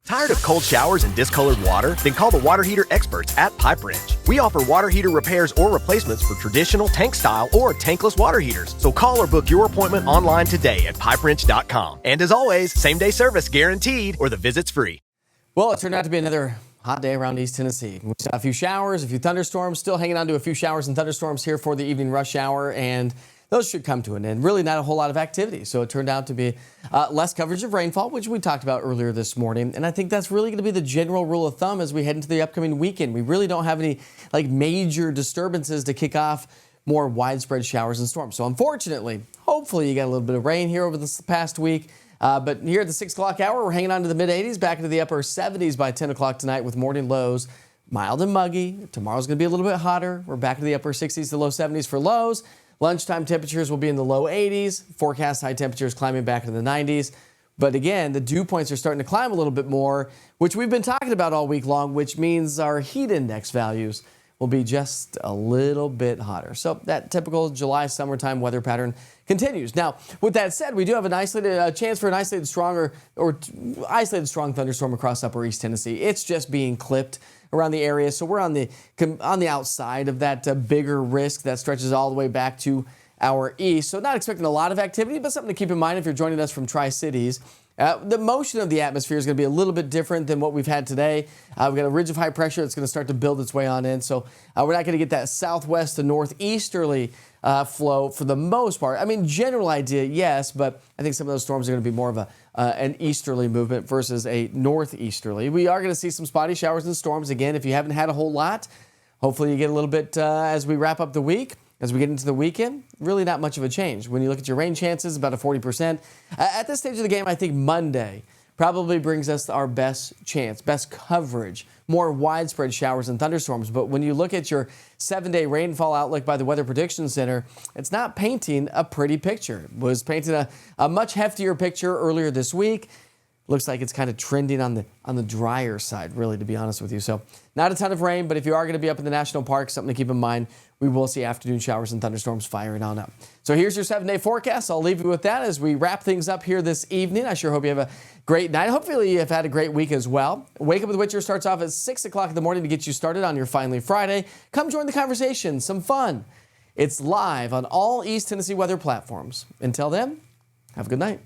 Tired of cold showers and discolored water? Then call the water heater experts at Pipe Wrench. We offer water heater repairs or replacements for traditional tank style or tankless water heaters. So call or book your appointment online today at pipewrench.com. And as always, same-day service guaranteed or the visit's free. Well, it turned out to be another hot day around East Tennessee. We saw a few showers, a few thunderstorms, still hanging on to a few showers and thunderstorms here for the evening rush hour, and those should come to an end. Really not a whole lot of activity. So it turned out to be less coverage of rainfall, which we talked about earlier this morning. And I think that's really going to be the general rule of thumb as we head into the upcoming weekend. We really don't have any major disturbances to kick off more widespread showers and storms. So unfortunately, hopefully you got a little bit of rain here over this past week. But here at the 6 o'clock hour, we're hanging on to the mid-80s, back into the upper 70s by 10 o'clock tonight with morning lows mild and muggy. Tomorrow's going to be a little bit hotter. We're back to the upper 60s to low 70s for lows. Lunchtime temperatures will be in the low 80s. Forecast high temperatures climbing back into the 90s. But again, the dew points are starting to climb a little bit more, which we've been talking about all week long, which means our heat index values will be just a little bit hotter. So that typical July summertime weather pattern continues. Now, with that said, we do have a chance for an isolated strong thunderstorm across upper East Tennessee. It's just being clipped around the area, so we're on the outside of that bigger risk that stretches all the way back to our east. So not expecting a lot of activity, but something to keep in mind if you're joining us from Tri-Cities. The motion of the atmosphere is going to be a little bit different than what we've had today. We've got a ridge of high pressure that's going to start to build its way on in. So we're not going to get that southwest to northeasterly flow for the most part. I mean, general idea, yes, but I think some of those storms are going to be more of an easterly movement versus a northeasterly. We are going to see some spotty showers and storms. Again, if you haven't had a whole lot, hopefully you get a little bit as we wrap up the week. As we get into the weekend, really not much of a change. When you look at your rain chances, about a 40%. At this stage of the game, I think Monday probably brings us our best chance, best coverage, more widespread showers and thunderstorms. But when you look at your 7-day rainfall outlook by the Weather Prediction Center, it's not painting a pretty picture. It was painting a much heftier picture earlier this week. Looks like it's kind of trending on the drier side, really, to be honest with you. So not a ton of rain, but if you are going to be up in the national park, something to keep in mind, we will see afternoon showers and thunderstorms firing on up. So here's your 7-day forecast. I'll leave you with that as we wrap things up here this evening. I sure hope you have a great night. Hopefully you have had a great week as well. Wake Up with Witcher starts off at 6 o'clock in the morning to get you started on your Finally Friday. Come join the conversation, some fun. It's live on all East Tennessee weather platforms. Until then, have a good night.